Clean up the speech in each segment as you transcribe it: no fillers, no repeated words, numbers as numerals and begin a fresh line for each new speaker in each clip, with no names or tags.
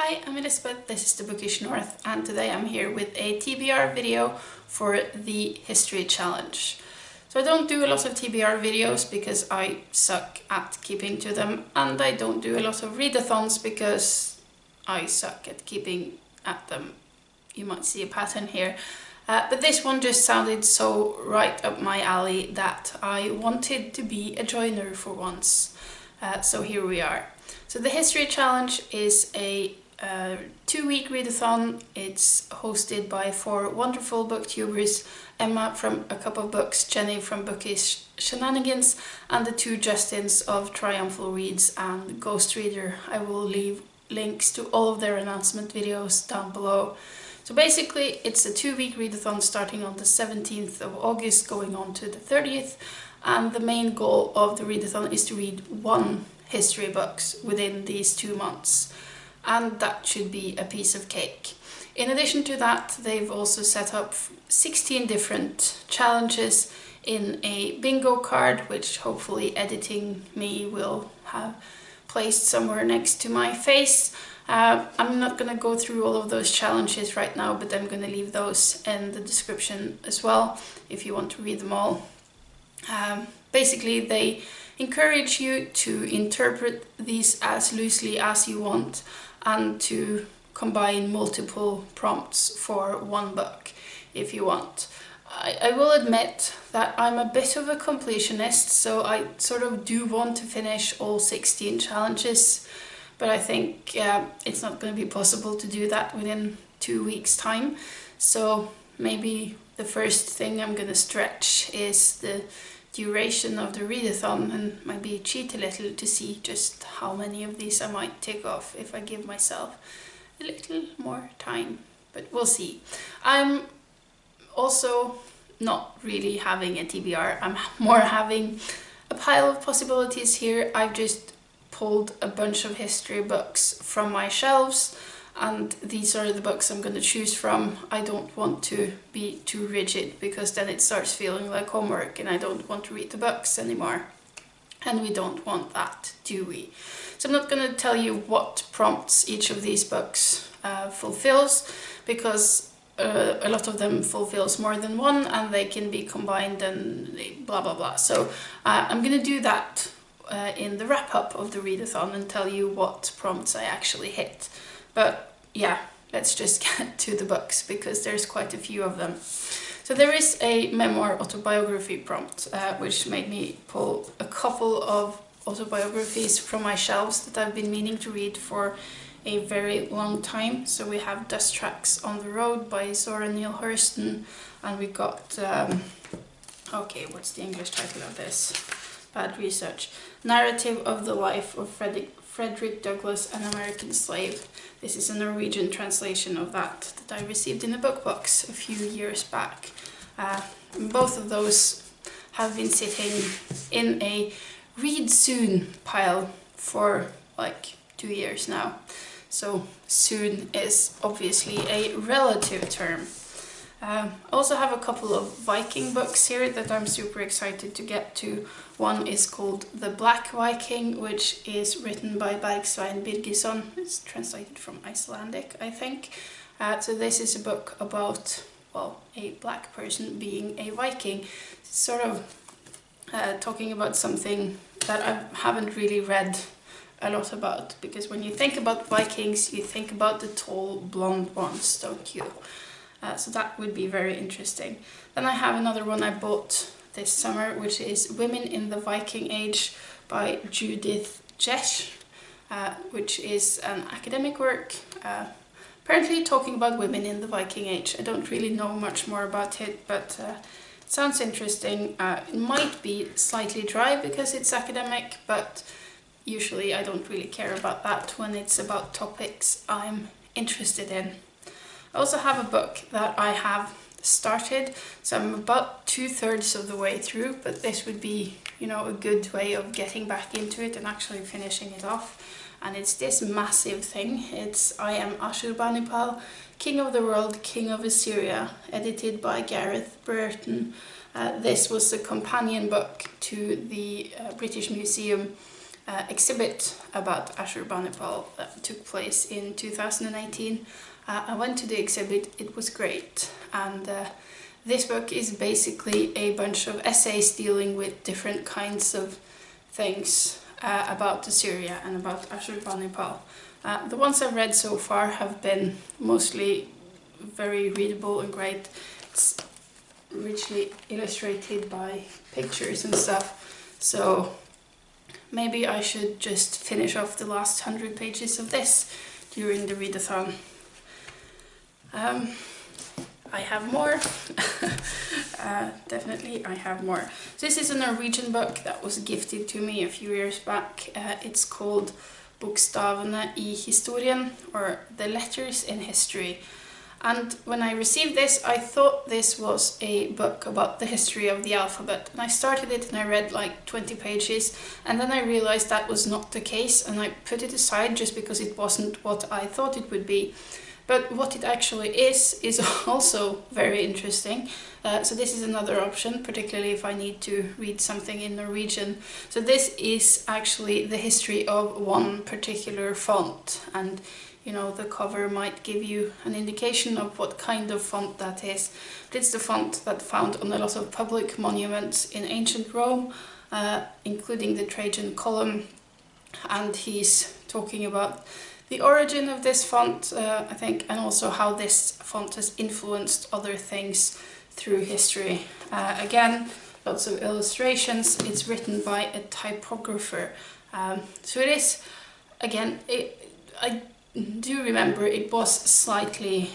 Hi, I'm Elizabeth, this is the Bookish North, and today I'm here with a TBR video for the History Challenge. So I don't do a lot of TBR videos because I suck at keeping to them, and I don't do a lot of readathons because I suck at keeping at them. You might see a pattern here. But this one just sounded so right up my alley that I wanted to be a joiner for once. So here we are. So the History Challenge is a 2-week readathon. It's hosted by 4 wonderful booktubers, Emma from A Cup of Books, Jenny from Bookish Shenanigans, and the 2 Justins of Triumphal Reads and Ghost Reader. I will leave links to all of their announcement videos down below. So basically it's a 2-week readathon starting on the 17th of August going on to the 30th, and the main goal of the readathon is to read 1 history books within these 2 months. And that should be a piece of cake. In addition to that, they've also set up 16 different challenges in a bingo card, which hopefully editing me will have placed somewhere next to my face. I'm not going to go through all of those challenges right now, but I'm going to leave those in the description as well if you want to read them all. Basically, they encourage you to interpret these as loosely as you want and to combine multiple prompts for 1 book if you want. I will admit that I'm a bit of a completionist, so I sort of do want to finish all 16 challenges, but I think it's not going to be possible to do that within 2 weeks' time. So maybe the first thing I'm going to stretch is the duration of the readathon and maybe cheat a little to see just how many of these I might tick off if I give myself a little more time, but we'll see. I'm also not really having a TBR, I'm more having a pile of possibilities here. I've just pulled a bunch of history books from my shelves, and these are the books I'm going to choose from. I don't want to be too rigid because then it starts feeling like homework and I don't want to read the books anymore. And we don't want that, do we? So I'm not going to tell you what prompts each of these books fulfills, because a lot of them fulfills more than one and they can be combined and blah blah blah. So I'm going to do that in the wrap-up of the readathon and tell you what prompts I actually hit. But yeah, let's just get to the books because there's quite a few of them. So there is a memoir autobiography prompt, which made me pull a couple of autobiographies from my shelves that I've been meaning to read for a very long time. So we have Dust Tracks on the Road by Zora Neale Hurston, and we got, okay, what's the English title of this? Bad research. Narrative of the Life of Frederick Douglass, an American Slave. This is a Norwegian translation of that I received in a book box a few years back. Both of those have been sitting in a read soon pile for like 2 years now. So soon is obviously a relative term. I also have a couple of Viking books here that I'm super excited to get to. One is called The Black Viking, which is written by Bergsvein Birgisson. It's translated from Icelandic, I think. So this is a book about, well, a black person being a Viking. It's sort of talking about something that I haven't really read a lot about, because when you think about Vikings, you think about the tall blonde ones, don't you? So that would be very interesting. Then I have another one I bought this summer, which is Women in the Viking Age by Judith, Jess, which is an academic work, apparently talking about women in the Viking Age. I don't really know much more about it, but it sounds interesting. It might be slightly dry because it's academic, but usually I don't really care about that when it's about topics I'm interested in. I also have a book that I have started, so I'm about 2/3 of the way through, but this would be, you know, a good way of getting back into it and actually finishing it off. And it's this massive thing. It's I Am Ashurbanipal, King of the World, King of Assyria, edited by Gareth, Burton. This was a companion book to the British Museum exhibit about Ashurbanipal that took place in 2018. I went to the exhibit, it was great, and this book is basically a bunch of essays dealing with different kinds of things about Assyria and about Ashurbanipal. The ones I've read so far have been mostly very readable and great. It's richly illustrated by pictures and stuff, so maybe I should just finish off the last 100 pages of this during the readathon. I have more. Definitely I have more. This is a Norwegian book that was gifted to me a few years back. It's called Bokstavene I historien, or The Letters in History. And when I received this, I thought this was a book about the history of the alphabet. And I started it and I read like 20 pages, and then I realized that was not the case, and I put it aside just because it wasn't what I thought it would be. But what it actually is also very interesting. So this is another option, particularly if I need to read something in Norwegian. So this is actually the history of one particular font, and you know, the cover might give you an indication of what kind of font that is. But it's the font that found on a lot of public monuments in ancient Rome, including the Trajan column. And he's talking about the origin of this font, I think, and also how this font has influenced other things through history. Again, lots of illustrations. It's written by a typographer. So it is, again, I do remember it was slightly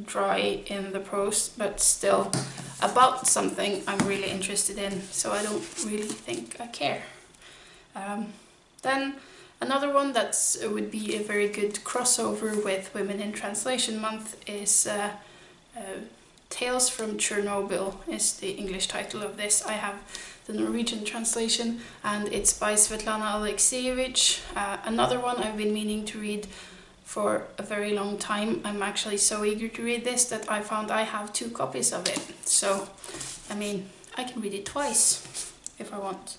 dry in the prose, but still about something I'm really interested in, so I don't really think I care. Then another one that would be a very good crossover with Women in Translation Month is Tales from Chernobyl is the English title of this. I have the Norwegian translation, and it's by Svetlana Alexievich. Another one I've been meaning to read for a very long time. I'm actually so eager to read this that I found I have 2 copies of it. So, I mean, I can read it twice if I want.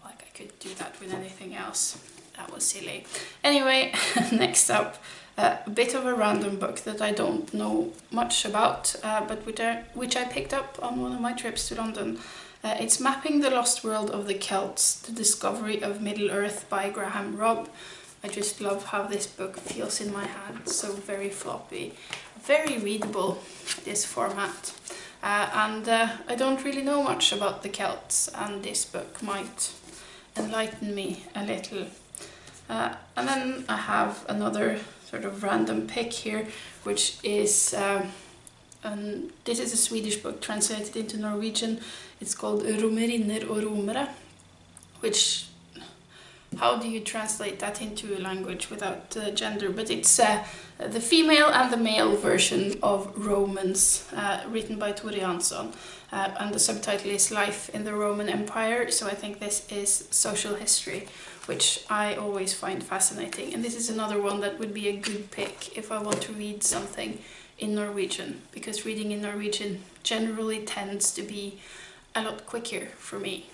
Like, I could do that with anything else. That was silly. Anyway, next up, a bit of a random book that I don't know much about, but which I picked up on one of my trips to London. It's Mapping the Lost World of the Celts, The Discovery of Middle-earth by Robb. I just love how this book feels in my hand, so very floppy, very readable, this format. And I don't really know much about the Celts, and this book might enlighten me a little. And then I have another sort of random pick here, which is, this is a Swedish book translated into Norwegian. It's called Romerinner og romere, which, how do you translate that into a language without gender? But it's the female and the male version of Romans, written by Tore Jansson. And the subtitle is Life in the Roman Empire, so I think this is social history, which I always find fascinating. And this is another one that would be a good pick if I want to read something in Norwegian, because reading in Norwegian generally tends to be a lot quicker for me.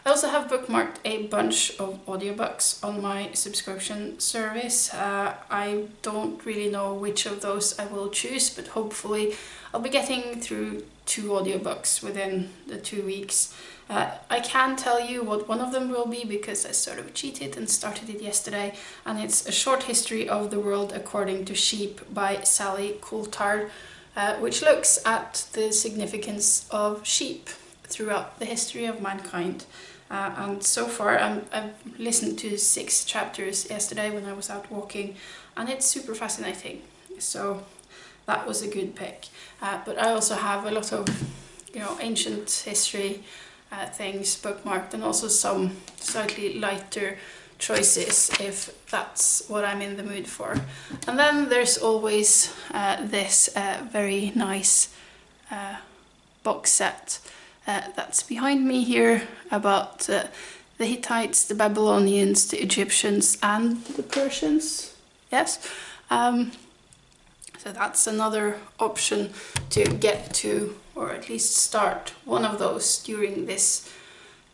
I also have bookmarked a bunch of audiobooks on my subscription service. I don't really know which of those I will choose, but hopefully I'll be getting through 2 audiobooks within the 2 weeks. I can tell you what one of them will be because I sort of cheated and started it yesterday, and it's A Short History of the World According to Sheep by Sally Coulthard, which looks at the significance of sheep throughout the history of mankind. And so far I've listened to 6 chapters yesterday when I was out walking, and it's super fascinating. So that was a good pick. But I also have a lot of, you know, ancient history things bookmarked, and also some slightly lighter choices if that's what I'm in the mood for. And then there's always this very nice box set that's behind me here about the Hittites, the Babylonians, the Egyptians and the Persians. Yes. So that's another option to get to, or at least start one of those during this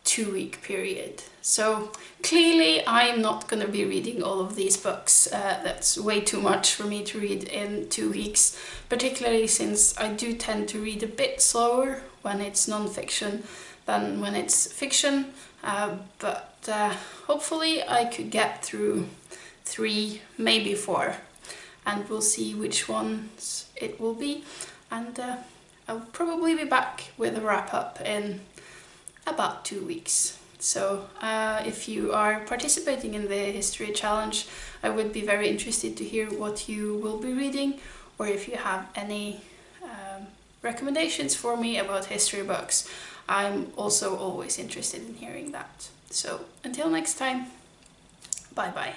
2-week period. So clearly I'm not going to be reading all of these books. That's way too much for me to read in 2 weeks, particularly since I do tend to read a bit slower when it's non-fiction than when it's fiction. But hopefully I could get through 3, maybe 4, and we'll see which ones it will be. And I'll probably be back with a wrap-up in about 2 weeks. So if you are participating in the History Challenge, I would be very interested to hear what you will be reading, or if you have any recommendations for me about history books. I'm also always interested in hearing that. So until next time, bye bye.